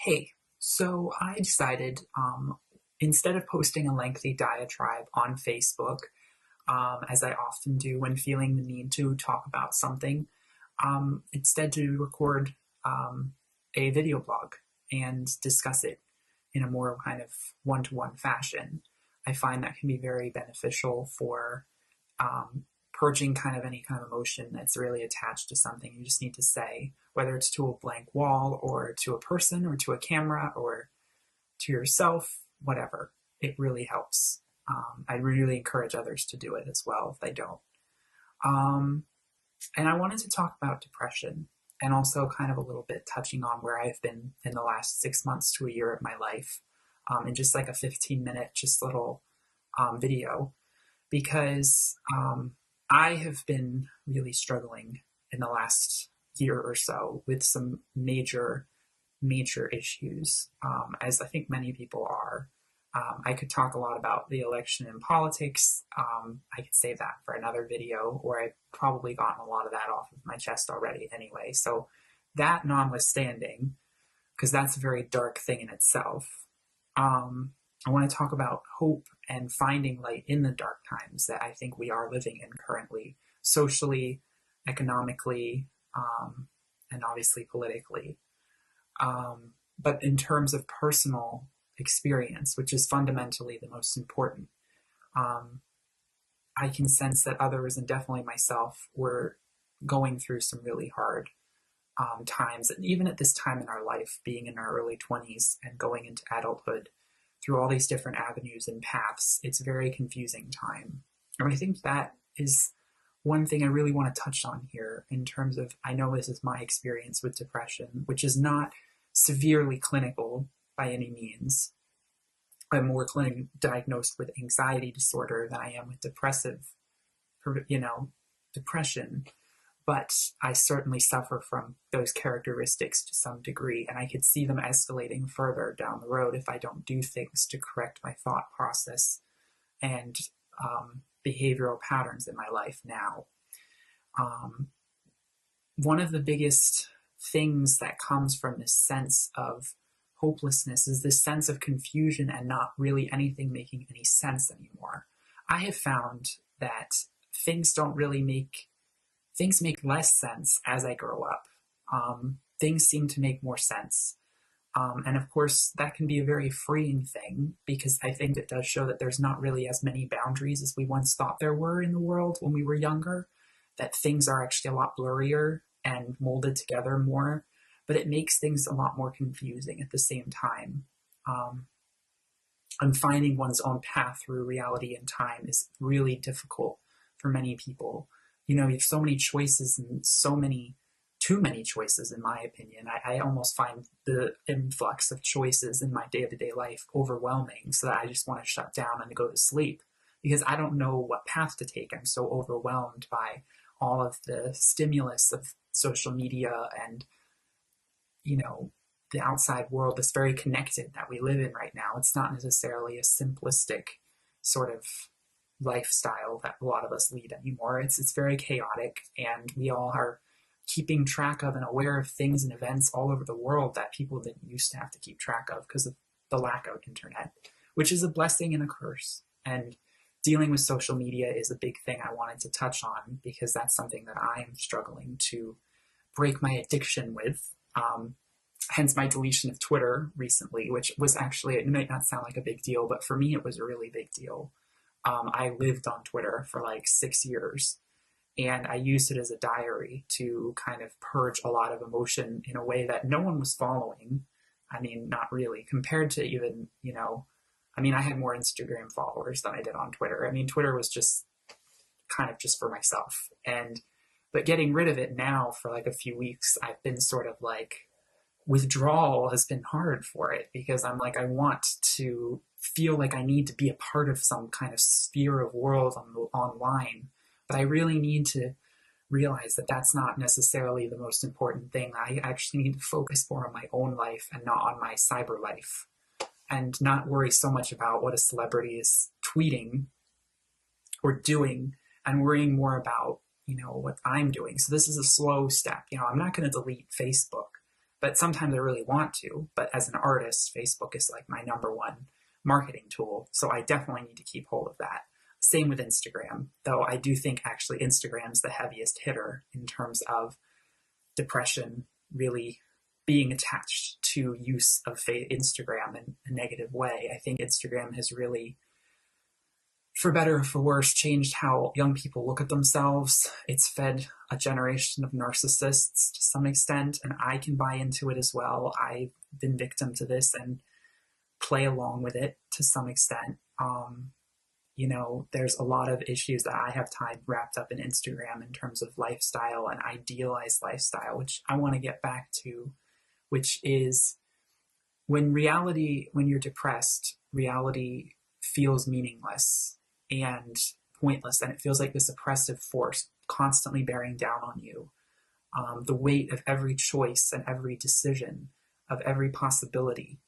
Hey, so I decided instead of posting a lengthy diatribe on Facebook, as I often do when feeling the need to talk about something, instead to record a video blog and discuss it in a more kind of one to one fashion. I find that can be very beneficial for um, purging kind of any kind of emotion that's really attached to something. You just need to say, whether it's to a blank wall or to a person or to a camera or to yourself, whatever. It really helps. I really encourage others to do it as well if they don't. Um, and I wanted to talk about depression and also kind of a little bit touching on where I've been in the last 6 months to a year of my life in just like a 15-minute, just little video because I have been really struggling in the last year or so with some major issues, as I think many people are. I could talk a lot about the election and politics. I could save that for another video, or I've probably gotten a lot of that off of my chest already anyway. So, that notwithstanding, because that's a very dark thing in itself, um, I want to talk about hope and finding light in the dark times that I think we are living in currently, socially, economically, and obviously politically. But in terms of personal experience, which is fundamentally the most important, um, I can sense that others and definitely myself were going through some really hard times. And even at this time in our life, being in our early 20s and going into adulthood through all these different avenues and paths, it's a very confusing time. And I think that is one thing I really want to touch on here in terms of I know this is my experience with depression, which is not severely clinical by any means. I'm more clinically diagnosed with anxiety disorder than I am with depression. But I certainly suffer from those characteristics to some degree, and I could see them escalating further down the road if I don't do things to correct my thought process and behavioral patterns in my life now. Um, One of the biggest things that comes from this sense of hopelessness is this sense of confusion and not really anything making any sense anymore. I have found that things don't really make things make less sense as I grow up. Things seem to make more sense. And of course, that can be a very freeing thing because I think it does show that there's not really as many boundaries as we once thought there were in the world when we were younger, that things are actually a lot blurrier and molded together more, but it makes things a lot more confusing at the same time. Um, and finding one's own path through reality and time is really difficult for many people. You have so many choices and too many choices, in my opinion. I almost find the influx of choices in my day to day life overwhelming so that I just want to shut down and go to sleep because I don't know what path to take. I'm so overwhelmed by all of the stimulus of social media and, the outside world that's very connected that we live in right now. It's not necessarily a simplistic sort of lifestyle that a lot of us lead anymore. It's very chaotic, and we all are keeping track of and aware of things and events all over the world that people didn't used to have to keep track of because of the lack of internet, which is a blessing and a curse. And dealing with social media is a big thing I wanted to touch on because that's something that I am struggling to break my addiction with. Hence my deletion of Twitter recently, which was actually, it might not sound like a big deal, but for me, it was a really big deal. I lived on Twitter for like 6 years, and I used it as a diary to kind of purge a lot of emotion in a way that no one was following. I mean, not really, compared to even, I had more Instagram followers than I did on Twitter. I mean, Twitter was just kind of just for myself. But getting rid of it now for like a few weeks, I've been sort of like, withdrawal has been hard for it because I'm like, I want to feel like I need to be a part of some kind of sphere of world online, but I really need to realize that that's not necessarily the most important thing. I actually need to focus more on my own life and not on my cyber life, and not worry so much about what a celebrity is tweeting or doing, and worrying more about what I'm doing. So this is a slow step. I'm not going to delete Facebook but sometimes I really want to. But as an artist, Facebook is like my number one marketing tool. So I definitely need to keep hold of that. Same with Instagram, though I do think actually Instagram's the heaviest hitter in terms of depression really being attached to use of Instagram in a negative way. I think Instagram has really, for better or for worse, changed how young people look at themselves. It's fed a generation of narcissists to some extent, and I can buy into it as well. I've been victim to this and play along with it to some extent. There's a lot of issues that I have wrapped up in Instagram in terms of lifestyle and idealized lifestyle, which I want to get back to, which is when you're depressed, reality feels meaningless and pointless, and it feels like this oppressive force constantly bearing down on you. The weight of every choice and every decision, of every possibility.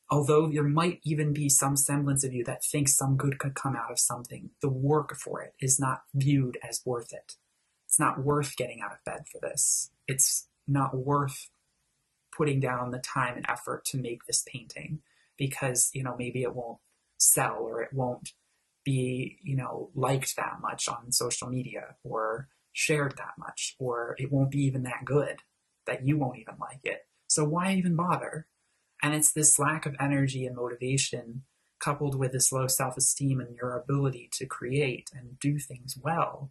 Although there might even be some semblance of you that thinks some good could come out of something, the work for it is not viewed as worth it. It's not worth getting out of bed for this. It's not worth putting down the time and effort to make this painting because, maybe it won't sell or it won't be, liked that much on social media or shared that much, or it won't be even that good that you won't even like it. So why even bother? And it's this lack of energy and motivation coupled with this low self-esteem and your ability to create and do things well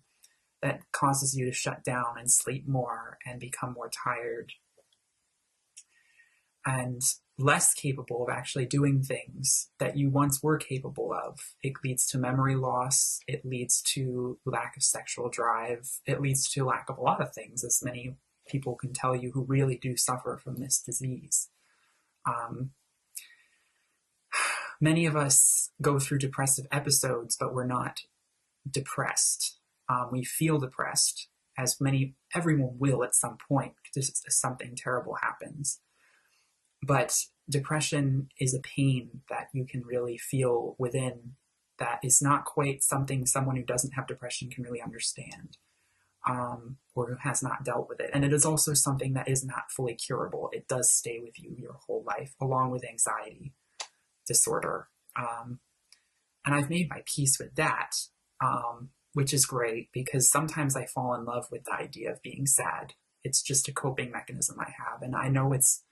that causes you to shut down and sleep more and become more tired and less capable of actually doing things that you once were capable of. It leads to memory loss. It leads to lack of sexual drive. It leads to lack of a lot of things, as many people can tell you who really do suffer from this disease. Many of us go through depressive episodes, but we're not depressed. We feel depressed, as everyone will at some point, because something terrible happens. But depression is a pain that you can really feel within that is not quite something someone who doesn't have depression can really understand. Or who has not dealt with it. And it is also something that is not fully curable. It does stay with you your whole life, along with anxiety disorder. And I've made my peace with that, which is great because sometimes I fall in love with the idea of being sad. It's just a coping mechanism I have. And I know it's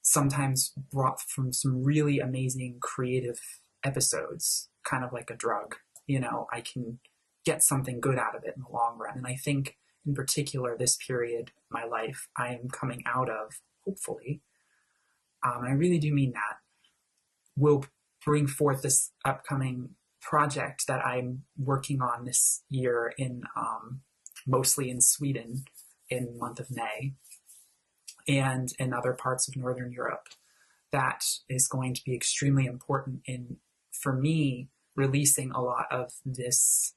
sometimes brought from some really amazing creative episodes, kind of like a drug. I can get something good out of it in the long run. And I think in particular, this period of my life, I am coming out of, hopefully, and I really do mean that, will bring forth this upcoming project that I'm working on this year mostly in Sweden in the month of May and in other parts of Northern Europe. That is going to be extremely important for me, releasing a lot of this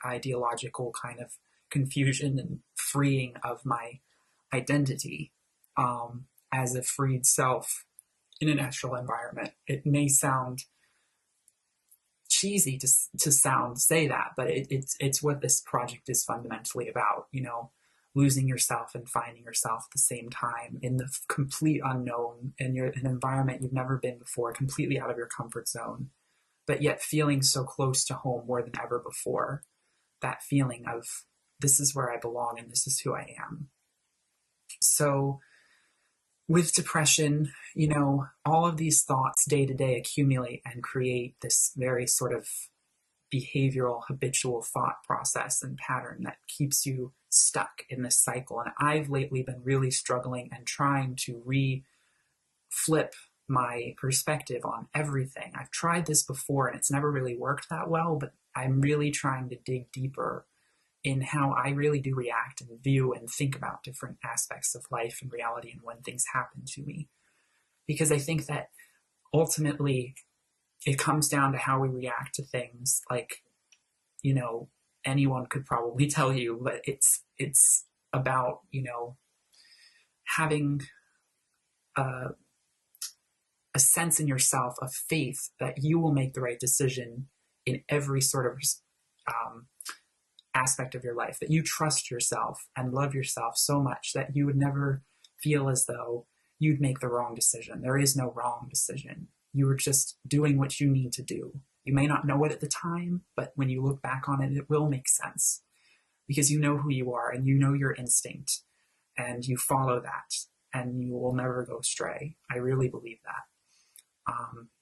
ideological kind of confusion and freeing of my identity as a freed self in a natural environment. It may sound cheesy to say that, but it's what this project is fundamentally about. Losing yourself and finding yourself at the same time in the complete unknown, and you're in an environment you've never been before, completely out of your comfort zone, but yet feeling so close to home more than ever before. That feeling of this is where I belong and this is who I am. So with depression, all of these thoughts day to day accumulate and create this very sort of behavioral, habitual thought process and pattern that keeps you stuck in this cycle. And I've lately been really struggling and trying to flip my perspective on everything. I've tried this before and it's never really worked that well, but I'm really trying to dig deeper in how I really do react and view and think about different aspects of life and reality and when things happen to me. Because I think that ultimately it comes down to how we react to things. Like, anyone could probably tell you, but it's about, having a sense in yourself of faith that you will make the right decision in every sort of aspect of your life, that you trust yourself and love yourself so much that you would never feel as though you'd make the wrong decision. There is no wrong decision. You are just doing what you need to do. You may not know it at the time, but when you look back on it, it will make sense because you know who you are and you know your instinct and you follow that and you will never go astray. I really believe that.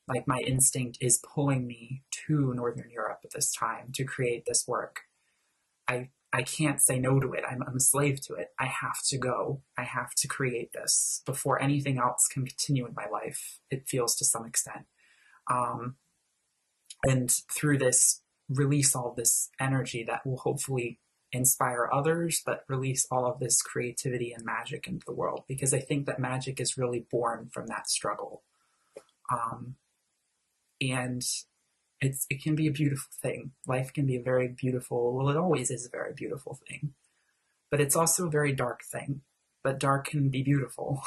Like my instinct is pulling me to Northern Europe at this time to create this work. I can't say no to it. I'm a slave to it. I have to go. I have to create this before anything else can continue in my life, it feels to some extent. And through this, release all this energy that will hopefully inspire others, but release all of this creativity and magic into the world, because I think that magic is really born from that struggle. And it can be a beautiful thing. Life can be a very beautiful, well, it always is a very beautiful thing, but it's also a very dark thing. But dark can be beautiful.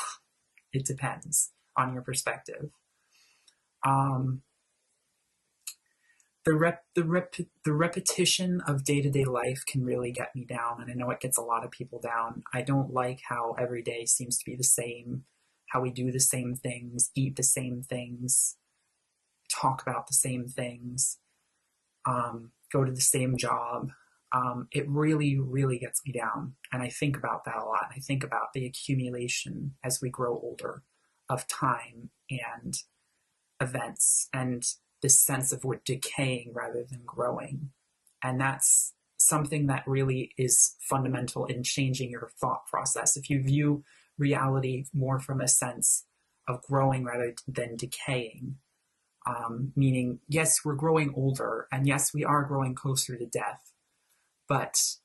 It depends on your perspective. The repetition of day-to-day life can really get me down, and I know it gets a lot of people down. I don't like how every day seems to be the same, how we do the same things, eat the same things, talk about the same things, go to the same job. It really, really gets me down. And I think about that a lot. I think about the accumulation as we grow older of time and events and this sense of we're decaying rather than growing. And that's something that really is fundamental in changing your thought process. If you view reality more from a sense of growing rather than decaying, meaning, yes, we're growing older, and yes, we are growing closer to death, but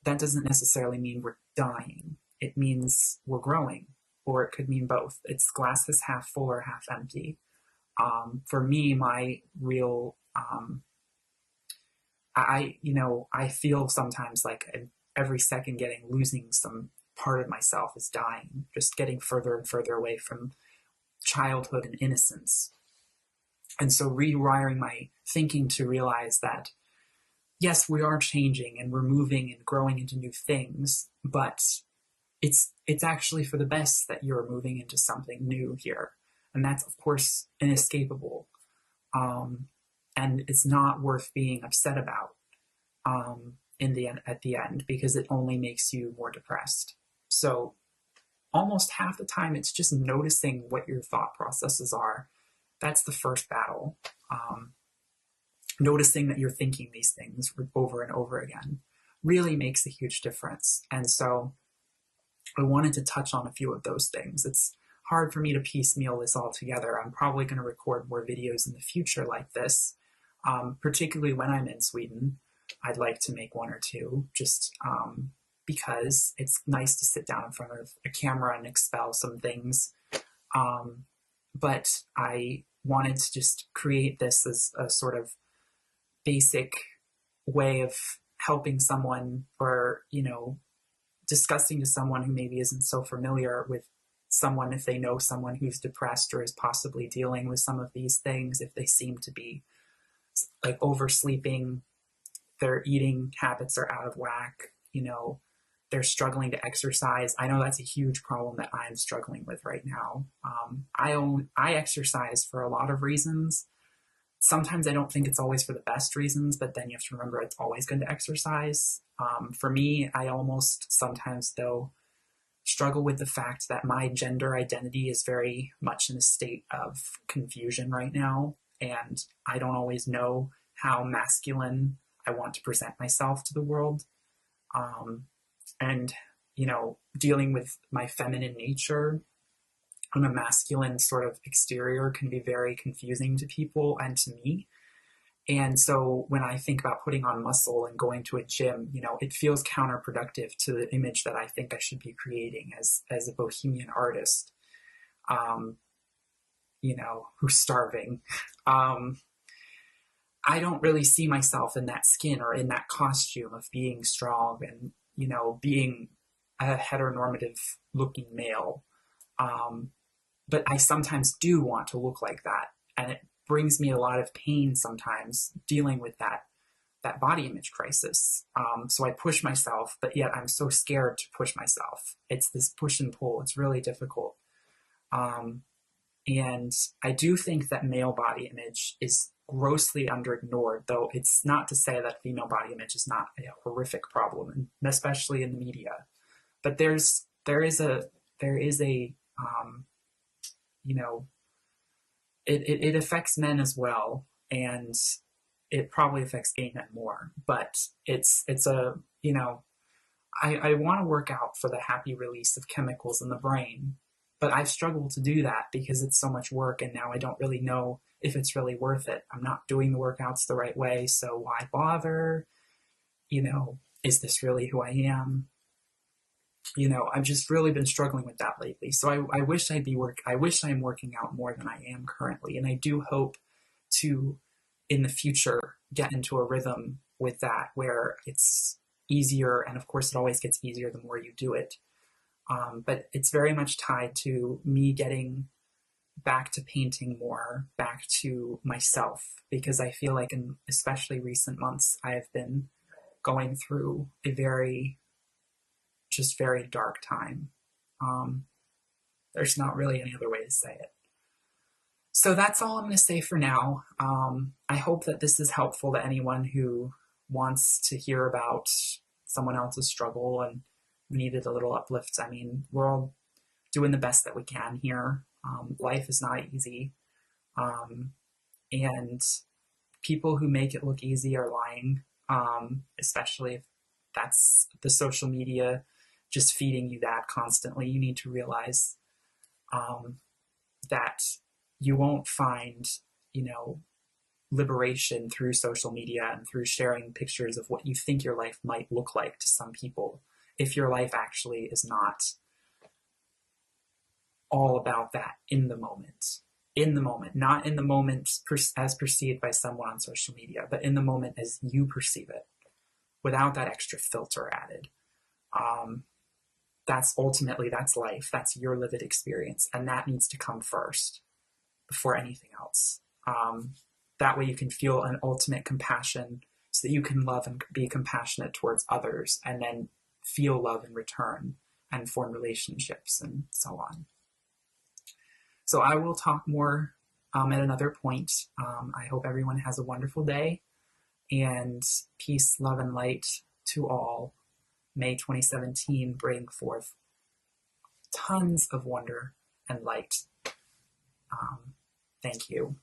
that doesn't necessarily mean we're dying. It means we're growing, or it could mean both. It's glass is half full or half empty. For me, my real, I feel sometimes like every second losing some part of myself is dying, just getting further and further away from childhood and innocence. And so rewiring my thinking to realize that, yes, we are changing and we're moving and growing into new things, but it's actually for the best that you're moving into something new here. And that's, of course, inescapable. And it's not worth being upset about at the end, because it only makes you more depressed. So almost half the time, it's just noticing what your thought processes are. That's the first battle. Noticing that you're thinking these things over and over again really makes a huge difference. And so I wanted to touch on a few of those things. It's hard for me to piecemeal this all together. I'm probably going to record more videos in the future like this, particularly when I'm in Sweden. I'd like to make one or two, just because it's nice to sit down in front of a camera and expel some things. But I wanted to just create this as a sort of basic way of helping someone, or, discussing to someone who maybe isn't so familiar with someone, if they know someone who's depressed or is possibly dealing with some of these things, if they seem to be like oversleeping, their eating habits are out of whack, they're struggling to exercise. I know that's a huge problem that I'm struggling with right now. I exercise for a lot of reasons. Sometimes I don't think it's always for the best reasons, but then you have to remember it's always good to exercise. For me, I almost sometimes, though, struggle with the fact that my gender identity is very much in a state of confusion right now, and I don't always know how masculine I want to present myself to the world. And, dealing with my feminine nature on a masculine sort of exterior can be very confusing to people and to me. And so when I think about putting on muscle and going to a gym, it feels counterproductive to the image that I think I should be creating as a bohemian artist, who's starving. I don't really see myself in that skin or in that costume of being strong and, being a heteronormative looking male. But I sometimes do want to look like that. And it brings me a lot of pain sometimes dealing with that that body image crisis. So I push myself, but yet I'm so scared to push myself. It's this push and pull. It's really difficult. And I do think that male body image is grossly under-ignored, though it's not to say that female body image is not a horrific problem, and especially in the media. But there is a you know, it affects men as well, and it probably affects gay men more. But it's a, you know, I want to work out for the happy release of chemicals in the brain, but I've struggled to do that because it's so much work, and now I don't really know if it's really worth it. I'm not doing the workouts the right way, so why bother? You know, is this really who I am? You know, I've just really been struggling with that lately. So I wish I wish I'm working out more than I am currently, and I do hope to, in the future, get into a rhythm with that where it's easier, and of course it always gets easier the more you do it. But it's very much tied to me getting back to painting more, back to myself, because I feel like in especially recent months, I have been going through a very dark time. There's not really any other way to say it. So that's all I'm going to say for now. I hope that this is helpful to anyone who wants to hear about someone else's struggle and needed a little uplift. I mean, we're all doing the best that we can here. Life is not easy. And people who make it look easy are lying, especially if that's the social media just feeding you that constantly. You need to realize that you won't find, you know, liberation through social media and through sharing pictures of what you think your life might look like to some people, if your life actually is not all about that in the moment, not in the moment as perceived by someone on social media, but in the moment as you perceive it, without that extra filter added. That's life. That's your lived experience. And that needs to come first before anything else. That way you can feel an ultimate compassion so that you can love and be compassionate towards others, and then feel love in return and form relationships and so on. So I will talk more at another point. I hope everyone has a wonderful day, and peace, love, and light to all. May 2017 bring forth tons of wonder and light. Thank you.